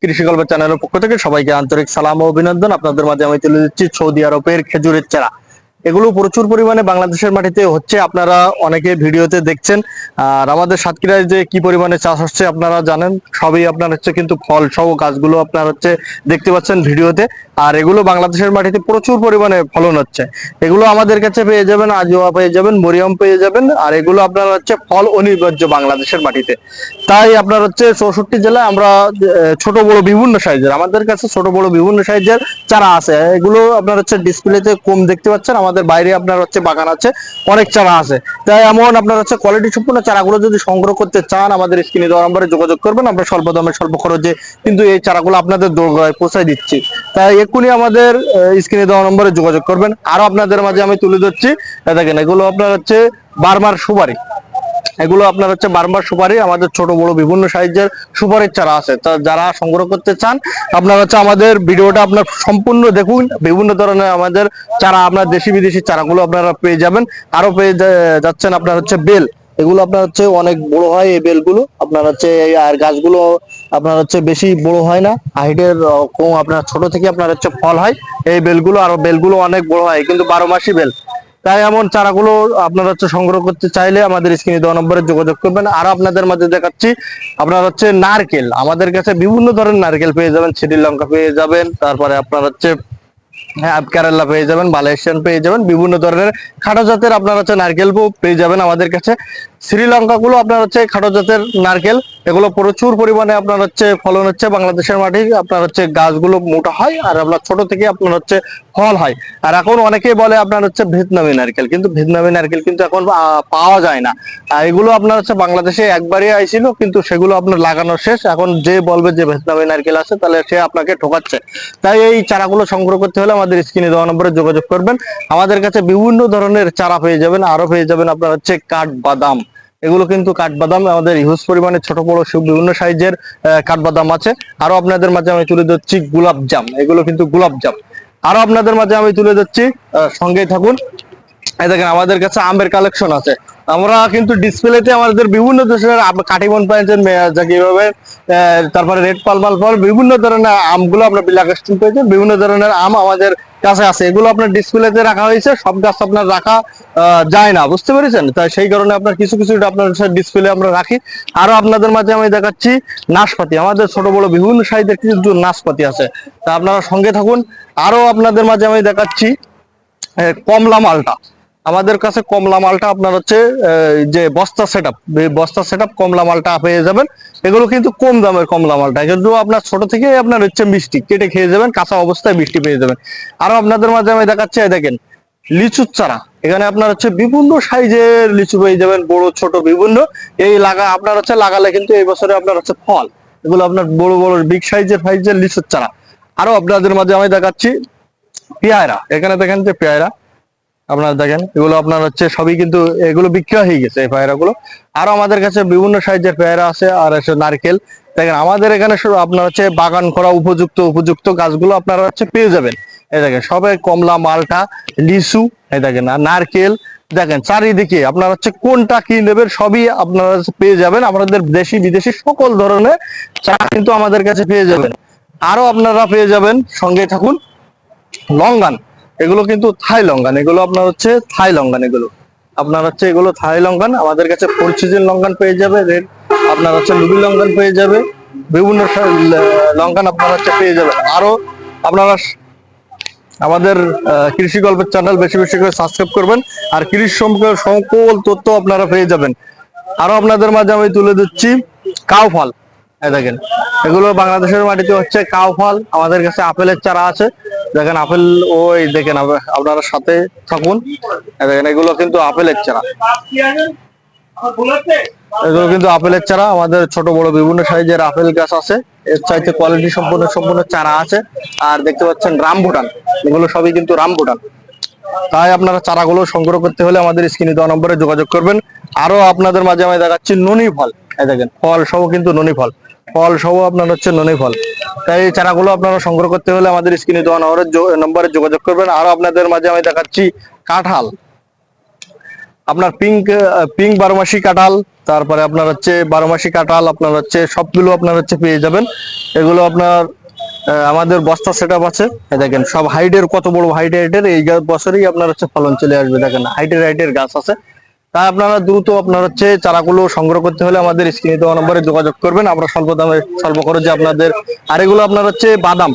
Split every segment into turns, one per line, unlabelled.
কৃষি গল্প চ্যানেলের পক্ষ থেকে সবাইকে আন্তরিক সালাম ও অভিনন্দন। আপনাদের মাঝে আমি তুলে দিচ্ছি সৌদি আরবের খেজুরের চারা। এগুলো প্রচুর পরিমাণে বাংলাদেশের মাটিতে হচ্ছে, আপনারা অনেকে ভিডিওতে দেখছেন। আর আমাদের সাতক্ষীরায় যে কি পরিমাণে চাষ হচ্ছে আপনারা জানেন, সবই আপনার হচ্ছে কিন্তু ফল সহ গাছগুলো আপনার হচ্ছে দেখতে পাচ্ছেন ভিডিওতে। আর এগুলো বাংলাদেশের মাটিতে প্রচুর পরিমাণে ফলন হচ্ছে। এগুলো আমাদের কাছে পেয়ে যাবেন, আজোয়া পেয়ে যাবেন, মরিয়ম পেয়ে যাবেন। আর এগুলো আপনার হচ্ছে ফল অনিবার্য বাংলাদেশের মাটিতে। তাই আপনার হচ্ছে 64 জেলায় আমরা ছোট বড় বিভিন্ন সাইজের, আমাদের কাছে ছোট বড় বিভিন্ন সাইজের চারা আছে। এগুলো আপনার হচ্ছে ডিসপ্লেতে কম দেখতে পাচ্ছেন, আমাদের বাইরে আপনার হচ্ছে বাগান আছে, অনেক চারা আছে। তাই এমন আপনার হচ্ছে কোয়ালিটি সম্পূর্ণ চারাগুলো যদি সংগ্রহ করতে চান, আমাদের স্ক্রিনে দেওয়া নম্বরে যোগাযোগ করবেন। আমরা স্বল্প দামে স্বল্প খরচে কিন্তু এই চারাগুলো আপনাদের দোরগোড়ায় পৌঁছায় দিচ্ছি। তাই এক্ষুনি আমাদের স্ক্রিনে দেওয়া নম্বরে যোগাযোগ করবেন। আরো আপনাদের মাঝে আমি তুলে ধরছি, দেখেন এগুলো আপনার হচ্ছে বার্মার সুপারি। এগুলো আপনার হচ্ছে বারবার সুপারি, আমাদের ছোট বড় বিভিন্ন সাইজের সুপারির চারা আছে। তা যারা সংগ্রহ করতে চান, আপনার হচ্ছে আমাদের ভিডিওটা আপনার সম্পূর্ণ দেখুন। বিভিন্ন ধরনের আমাদের চারা, আপনার দেশি বিদেশি চারাগুলো আপনারা পেয়ে যাবেন। আরো পেয়ে যাচ্ছেন আপনার হচ্ছে বেল। এগুলো আপনার হচ্ছে অনেক বড় হয় এই বেলগুলো, আপনার হচ্ছে আর গাছগুলো আপনার হচ্ছে বেশি বড় হয় না, হাইটের কম, আপনার ছোট থেকে আপনার হচ্ছে ফল হয় এই বেলগুলো। আর বেলগুলো অনেক বড় হয়, কিন্তু 12 মাসি বেল। তাই এমন চারাগুলো আপনারা হচ্ছে সংগ্রহ করতে চাইলে আমাদের স্ক্রিনে দেওয়া নম্বরে যোগাযোগ করবেন। আর আপনাদের মাঝে দেখাচ্ছি আপনার হচ্ছে নারকেল। আমাদের কাছে বিভিন্ন ধরনের নারকেল পেয়ে যাবেন, শ্রীলঙ্কা পেয়ে যাবেন, তারপরে আপনার হচ্ছে হ্যাঁ কেরালা পেয়ে যাবেন, মালয়েশিয়ান পেয়ে যাবেন, বিভিন্ন ধরনের খাটো জাতের আপনার হচ্ছে নারকেল পেয়ে যাবেন আমাদের কাছে। শ্রীলঙ্কা গুলো আপনার হচ্ছে খাটো জাতের নারকেল, এগুলো প্রচুর পরিমাণে আপনার হচ্ছে ফলন হচ্ছে বাংলাদেশের মাটি। আপনার হচ্ছে গাছগুলো মোটা হয়, আর আপনার ছোট থেকে আপনার হচ্ছে ফল হয়। আর এখন অনেকেই বলে আপনার হচ্ছে ভিয়েতনামি নারকেল, কিন্তু ভিয়েতনামি নারকেল কিন্তু এখন পাওয়া যায় না। আর এগুলো আপনার হচ্ছে বাংলাদেশে একবারই আইছিল, কিন্তু সেগুলো আপনার লাগানো শেষ। এখন যে বলবে যে ভিয়েতনামি নারকেল আছে, তাহলে সে আপনাকে ঠকাচ্ছে। তাই এই চারাগুলো সংগ্রহ করতে হলে আমাদের স্ক্রিনে দেওয়া নম্বরে যোগাযোগ করবেন। আমাদের কাছে বিভিন্ন ধরনের চারা পেয়ে যাবেন। আরো পেয়ে যাবেন আপনার হচ্ছে কাঠবাদাম। এগুলো কিন্তু কাঠবাদাম আমাদের হিউজ পরিমাণে ছোট বড় বিভিন্ন সাইজের কাঠবাদাম আছে। আরো আপনাদের মাঝে আমি তুলে ধরছি গোলাপ জাম। এগুলো কিন্তু গোলাপ জাম। আরো আপনাদের মাঝে আমি তুলে ধরছি, সঙ্গেই থাকুন। এই দেখেন আমাদের কাছে আমের কালেকশন আছে। আমরা কিন্তু ডিসপ্লেতে আমাদের বিভিন্ন ধরনের কাটিমন পেয়েছেন, কিভাবে তারপরে রেড পালমাল ফল, বিভিন্ন ধরনের আমগুলো আপনার বিলাকাস্টিন পেয়েছেন। বিভিন্ন ধরনের আম আমাদের কাছে আছে, এগুলো আপনার ডিসপ্লেতে রাখা হয়েছে। সব গাছ আপনার রাখা যায় না, বুঝতে পেরেছেন? তাই সেই কারণে আপনার কিছু কিছু আপনার ডিসপ্লে আমরা রাখি। আরো আপনাদের মাঝে আমি দেখাচ্ছি নাশপাতি। আমাদের ছোট বড় বিভিন্ন সাইজের কিছু নাশপাতি আছে, তা আপনারা সঙ্গে থাকুন। আরো আপনাদের মাঝে আমি দেখাচ্ছি কমলা মালটা। আমাদের কাছে কমলা মালটা আপনার হচ্ছে যে বস্তা সেটআপ কমলা মালটা পেয়ে যাবেন। এগুলো কিন্তু কম দামের কমলা মালটা, কিন্তু আপনার ছোট থেকে আপনার হচ্ছে মিষ্টি, কেটে খেয়ে যাবেন, কাঁচা অবস্থায় মিষ্টি পেয়ে যাবেন। আরো আপনাদের মাঝে আমি দেখাচ্ছি, দেখেন লিচুর চারা। এখানে আপনার হচ্ছে বিভিন্ন সাইজের লিচু পেয়ে যাবেন, বড় ছোট বিভিন্ন। এই আপনার হচ্ছে লাগালে কিন্তু এই বছরে আপনার হচ্ছে ফল। এগুলো আপনার বড় বড় বিগ সাইজের লিচুর চারা। আরো আপনাদের মাঝে আমি দেখাচ্ছি পেয়ারা। এখানে দেখেন যে পেয়ারা আপনারা দেখেন, এগুলো আপনার হচ্ছে সবই কিন্তু এগুলো বিক্রি হয়ে গেছে এই পেয়ারাগুলো। আরো আমাদের কাছে বিভিন্ন সাইজের পেয়ারা আছে। আর আছে নারকেল। দেখেন আমাদের এখানে আপনার হচ্ছে বাগান করা উপযুক্ত গাছগুলো আপনারা হচ্ছে পেয়ে যাবেন। এই দেখেন সবাই কমলা মালটা লিচু, এই দেখেন আর নারকেল। দেখেন চারিদিকে আপনার হচ্ছে কোনটা কি নেবেন সবই আপনারা পেয়ে যাবেন। আমাদের দেশি বিদেশি সকল ধরনের চা কিন্তু আমাদের কাছে পেয়ে যাবেন। আরো আপনারা পেয়ে যাবেন, সঙ্গে থাকুন, লঙ্গান। এগুলো কিন্তু থাই লঙ্গান, এগুলো আপনার হচ্ছে থাই লঙ্গান। এগুলো আপনার হচ্ছে এগুলো থাই লঙ্গান। আমাদের কাছে ফোর সিজন লঙ্কান পেয়ে যাবে, রেড আপনার হচ্ছে লুবি লঙ্কান পেয়ে যাবে, বিভিন্ন লঙ্কান আপনার হচ্ছে পেয়ে যাবে। আরো আপনারা আমাদের কৃষি গল্পের চ্যানেল বেশি বেশি করে সাবস্ক্রাইব করবেন, আর কৃষি সম্পর্কে সকল তথ্য আপনারা পেয়ে যাবেন। আরো আপনাদের মাঝে আমি তুলে দিচ্ছি কাউ ফল। এই দেখেন এগুলো বাংলাদেশের মাটিতে হচ্ছে কাউ ফল। আমাদের কাছে আপেলের চারা আছে। দেখেন আপেল, ওই দেখেন আপনারা সাথে থাকুন। দেখেন এগুলো কিন্তু আপেলের চারা, এগুলো কিন্তু আপেলের চারা। আমাদের ছোট বড় বিভিন্ন সাইজের আপেল গাছ আছে, এর চাইতে কোয়ালিটি সম্পূর্ণ চারা আছে। আর দেখতে পাচ্ছেন রামবুটান, এগুলো সবই কিন্তু রামবুটান। তাই আপনারা চারাগুলো সংগ্রহ করতে হলে আমাদের স্ক্রিনে দেওয়া নম্বরে যোগাযোগ করবেন। আরো আপনাদের মাঝে আমি দেখাচ্ছি ননি ফল। এই দেখেন ফল সহ কিন্তু ননি ফল, ফল সহ আপনার হচ্ছে ননি ফল। তাই এই চারাগুলো আপনারা সংগ্রহ করতে হলে আমাদের স্ক্রিনে দেওয়া নম্বরে যোগাযোগ করবেন। আরো আপনাদের মাঝে আমি দেখাচ্ছি কাঁঠাল। আপনার পিঙ্ক পিঙ্ক 12 মাসি কাঁঠাল, তারপরে আপনার হচ্ছে 12 মাসি কাঁঠাল আপনার হচ্ছে সবগুলো আপনার হচ্ছে পেয়ে যাবেন। এগুলো আপনার আমাদের বস্তা সেট আপ আছে। দেখেন সব হাইটের, কত বড় হাইটের, এই বছরই আপনার হচ্ছে ফলন চলে আসবে। দেখেন হাইটের গাছ আছে। তাই আপনারা দ্রুত আপনার হচ্ছে চারাগুলো সংগ্রহ করতে হলে আমাদের স্ক্রিনে দেওয়া নম্বরে যোগাযোগ করবেন, আমরা স্বল্প দামে স্বল্প খরচে আপনাদের। আর এগুলো আপনার হচ্ছে বাদাম,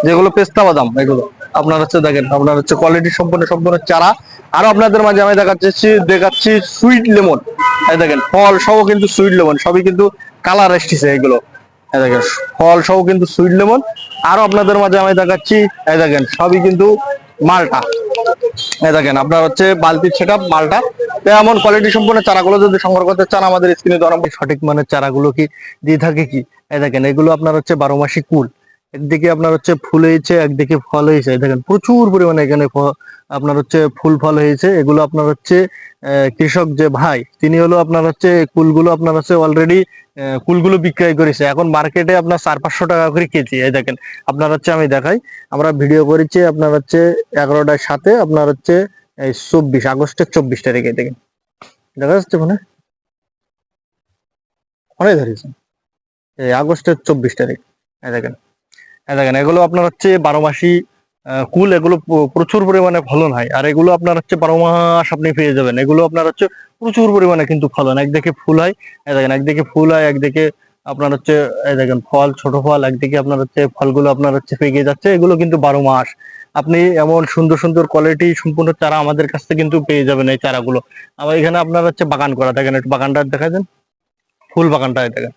যেগুলো পেস্তা বাদাম, এগুলো আপনার হচ্ছে দেখেন আপনার হচ্ছে কোয়ালিটি সম্পন্ন সম্পূর্ণ চারা। আরো আপনাদের মাঝে আমি দেখাচ্ছি সুইট লেমন। এই দেখেন ফল সহ কিন্তু সুইট লেমন, সবই কিন্তু কালার এসেছে এগুলো। এই দেখেন ফল সহ কিন্তু সুইট লেমন। আরো আপনাদের মাঝে আমি দেখাচ্ছি, এই দেখেন সবই কিন্তু মালটা। এই দেখেন আপনার হচ্ছে বালতির সেট আপ মালটা। তো এমন কোয়ালিটি সম্পন্ন চারাগুলো যদি সংগ্রহ করতে চান আমাদের স্ক্রিনে দেওয়া নম্বরে সঠিক মানের চারাগুলো কি দিয়ে থাকে কি। এই দেখেন এগুলো আপনার হচ্ছে 12 মাসি কুল। একদিকে আপনার হচ্ছে ফুল হয়েছে, একদিকে ফল হয়েছে। এই দেখেন প্রচুর পরিমাণে এখানে আপনার হচ্ছে ফুল ফল হয়েছে। এগুলো আপনার হচ্ছে কৃষক যে ভাই, তিনি হলো আপনার হচ্ছে কুলগুলো আপনার হচ্ছে অলরেডি কুলগুলো বিক্রয় করেছে। এখন মার্কেটে আপনার 400-500 টাকা করে কেজি। এই দেখেন আপনার হচ্ছে আমি দেখাই, আমরা ভিডিও করেছি আপনার হচ্ছে 11টার সাথে আপনার হচ্ছে এই 24 আগস্টের 24 তারিখে। দেখেন দেখা যাচ্ছে মানে অনেক ধরেছে এই আগস্টের 24 তারিখ। এই দেখেন, এই দেখেন এগুলো আপনার হচ্ছে 12 মাসি কুল। এগুলো প্রচুর পরিমাণে ফলন হয়। আর এগুলো আপনার হচ্ছে 12 মাস আপনি পেয়ে যাবেন। এগুলো আপনার হচ্ছে প্রচুর পরিমাণে কিন্তু ফলন, একদিকে ফুল হয়। এই দেখেন একদিকে ফুল হয়, একদিকে আপনার হচ্ছে এই দেখেন ফল, ছোট ফল, একদিকে আপনার হচ্ছে ফলগুলো আপনার হচ্ছে পেকে যাচ্ছে। এগুলো কিন্তু 12 মাস। আপনি এমন সুন্দর সুন্দর কোয়ালিটি সম্পূর্ণ চারা আমাদের কাছ থেকে কিন্তু পেয়ে যাবেন এই চারাগুলো। আমার এখানে আপনার হচ্ছে বাগান করা, দেখেন একটু বাগানটা দেখা দেন, ফুল বাগানটা দেখেন,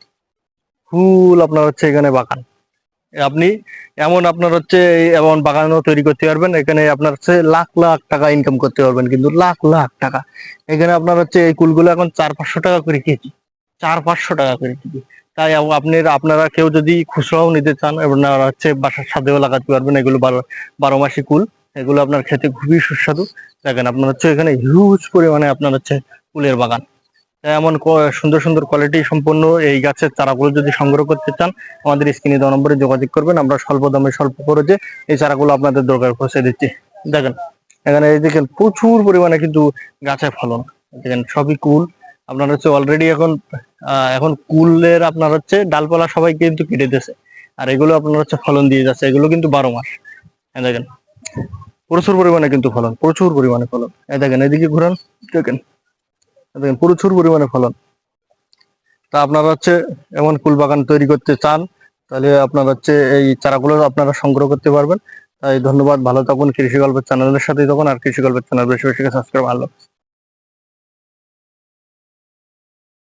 ফুল আপনার হচ্ছে এখানে বাগান। আপনি এমন আপনার হচ্ছে এমন বাগানও তৈরি করতে পারবেন। এখানে আপনার হচ্ছে লাখ লাখ টাকা ইনকাম করতে পারবেন, কিন্তু লাখ লাখ টাকা। এখানে আপনার হচ্ছে এই কুলগুলো এখন 400-500 টাকা করে কেজি, 400-500 টাকা করে কেজি। তাই আপনারা কেউ যদি খুচরাও নিতে চান, আপনারা হচ্ছে বাসার ছাদেও লাগাতে পারবেন। এগুলো 12 মাসি কুল। এগুলো আপনার খেতে খুবই সুস্বাদু। দেখেন আপনার হচ্ছে এখানে হিউজ পরিমাণে আপনার হচ্ছে কুলের বাগান। এমন সুন্দর সুন্দর কোয়ালিটি সম্পন্ন এই গাছের চারাগুলো যদি সংগ্রহ করতে চান আমাদের স্ক্রিনে দেওয়া নম্বরে যোগাযোগ করবেন, আমরা স্বল্প দামে স্বল্প খরচে এই চারাগুলো আপনাদের দরকার পৌঁছে দিচ্ছি। দেখেন এখানে এই দেখেন প্রচুর পরিমাণে কিন্তু গাছে ফলন। দেখেন সবই কুল। আপনার হচ্ছে অলরেডি এখন কুলের আপনার হচ্ছে ডালপালা সবাই কিন্তু কেটে দিয়েছে। আর এগুলো আপনার হচ্ছে ফলন দিয়ে যাচ্ছে। এগুলো কিন্তু 12 মাস। দেখেন প্রচুর পরিমাণে কিন্তু ফলন, প্রচুর পরিমাণে ফলন। এই দেখেন এদিকে ঘুরান, দেখেন দেখেন প্রচুর পরিমাণে ফলন। তা আপনারা হচ্ছে এমন কুল বাগান তৈরি করতে চান, তাহলে আপনারা হচ্ছে এই চারাগুলো আপনারা সংগ্রহ করতে পারবেন। তাই ধন্যবাদ, ভালো থাকুন, কৃষি গল্পের চ্যানেলের সাথেই থাকুন। আর কৃষি গল্পের চ্যানেল বেশি বেশি সাবস্ক্রাইব। ভালো।